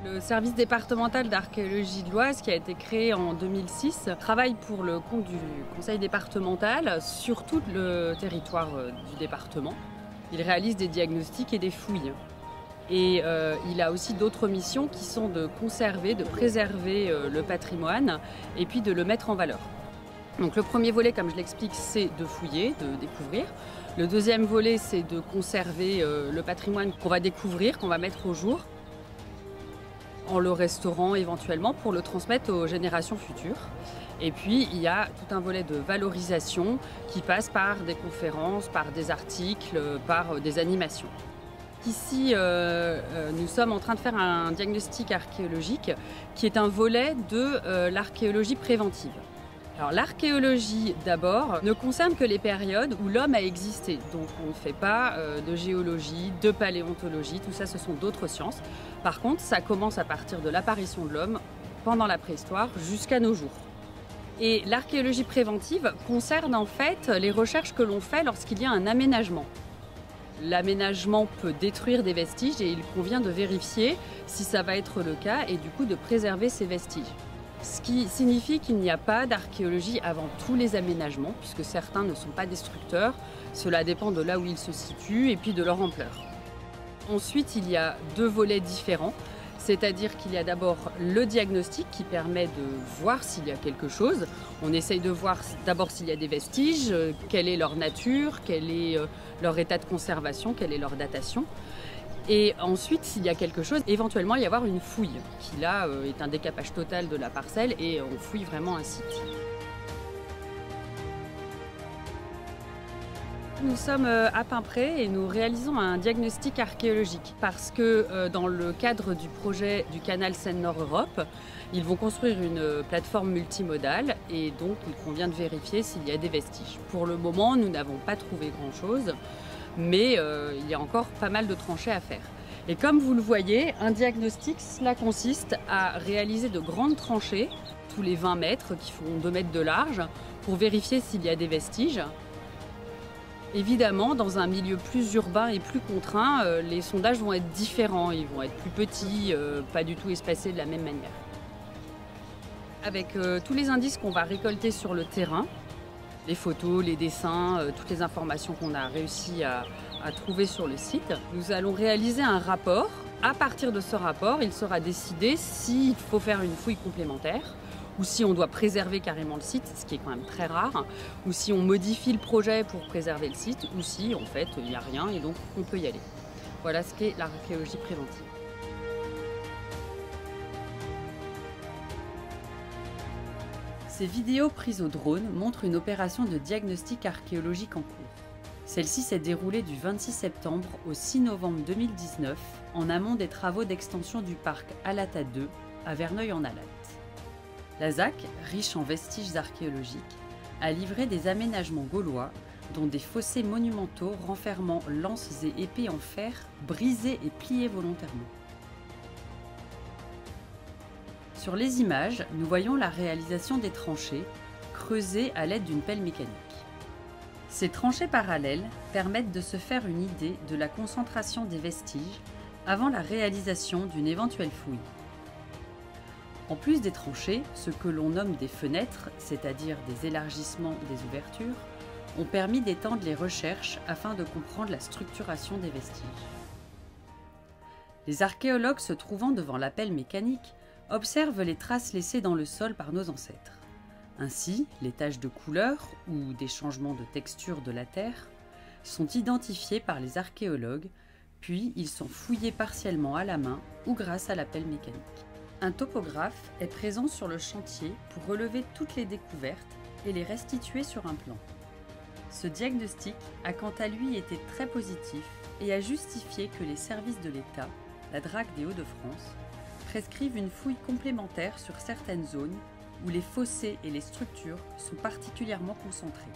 Le service départemental d'archéologie de l'Oise, qui a été créé en 2006, travaille pour le compte du conseil départemental sur tout le territoire du département. Il réalise des diagnostics et des fouilles. Et il a aussi d'autres missions qui sont de conserver, de préserver le patrimoine et puis de le mettre en valeur. Donc le premier volet, comme je l'explique, c'est de fouiller, de découvrir. Le deuxième volet, c'est de conserver le patrimoine qu'on va découvrir, qu'on va mettre au jour, en le restaurant éventuellement pour le transmettre aux générations futures. Et puis il y a tout un volet de valorisation qui passe par des conférences, par des articles, par des animations. Ici, nous sommes en train de faire un diagnostic archéologique qui est un volet de l'archéologie préventive. Alors l'archéologie d'abord ne concerne que les périodes où l'homme a existé. Donc on ne fait pas de géologie, de paléontologie, tout ça ce sont d'autres sciences. Par contre ça commence à partir de l'apparition de l'homme pendant la préhistoire jusqu'à nos jours. Et l'archéologie préventive concerne en fait les recherches que l'on fait lorsqu'il y a un aménagement. L'aménagement peut détruire des vestiges et il convient de vérifier si ça va être le cas et du coup de préserver ces vestiges. Ce qui signifie qu'il n'y a pas d'archéologie avant tous les aménagements, puisque certains ne sont pas destructeurs. Cela dépend de là où ils se situent et puis de leur ampleur. Ensuite, il y a deux volets différents, c'est-à-dire qu'il y a d'abord le diagnostic qui permet de voir s'il y a quelque chose. On essaye de voir d'abord s'il y a des vestiges, quelle est leur nature, quel est leur état de conservation, quelle est leur datation. Et ensuite, s'il y a quelque chose, éventuellement y avoir une fouille, qui là est un décapage total de la parcelle et on fouille vraiment un site. Nous sommes à Pimpré et nous réalisons un diagnostic archéologique parce que dans le cadre du projet du canal Seine-Nord-Europe, ils vont construire une plateforme multimodale et donc il convient de vérifier s'il y a des vestiges. Pour le moment, nous n'avons pas trouvé grand-chose. Mais il y a encore pas mal de tranchées à faire. Et comme vous le voyez, un diagnostic, cela consiste à réaliser de grandes tranchées, tous les 20 mètres, qui font 2 mètres de large, pour vérifier s'il y a des vestiges. Évidemment, dans un milieu plus urbain et plus contraint, les sondages vont être différents, ils vont être plus petits, pas du tout espacés de la même manière. Avec tous les indices qu'on va récolter sur le terrain, les photos, les dessins, toutes les informations qu'on a réussi à trouver sur le site. Nous allons réaliser un rapport. À partir de ce rapport, il sera décidé s'il faut faire une fouille complémentaire ou si on doit préserver carrément le site, ce qui est quand même très rare, ou si on modifie le projet pour préserver le site, ou si en fait il n'y a rien et donc on peut y aller. Voilà ce qu'est l'archéologie préventive. Ces vidéos prises au drone montrent une opération de diagnostic archéologique en cours. Celle-ci s'est déroulée du 26 septembre au 6 novembre 2019 en amont des travaux d'extension du parc Alata 2 à Verneuil-en-Alate. La ZAC, riche en vestiges archéologiques, a livré des aménagements gaulois dont des fossés monumentaux renfermant lances et épées en fer brisées et pliées volontairement. Sur les images, nous voyons la réalisation des tranchées, creusées à l'aide d'une pelle mécanique. Ces tranchées parallèles permettent de se faire une idée de la concentration des vestiges avant la réalisation d'une éventuelle fouille. En plus des tranchées, ce que l'on nomme des fenêtres, c'est-à-dire des élargissements des ouvertures, ont permis d'étendre les recherches afin de comprendre la structuration des vestiges. Les archéologues se trouvant devant la pelle mécanique observent les traces laissées dans le sol par nos ancêtres. Ainsi, les taches de couleur ou des changements de texture de la terre sont identifiés par les archéologues, puis ils sont fouillés partiellement à la main ou grâce à la pelle mécanique. Un topographe est présent sur le chantier pour relever toutes les découvertes et les restituer sur un plan. Ce diagnostic a quant à lui été très positif et a justifié que les services de l'État, la DRAC des Hauts-de-France, prescrivent une fouille complémentaire sur certaines zones où les fossés et les structures sont particulièrement concentrés.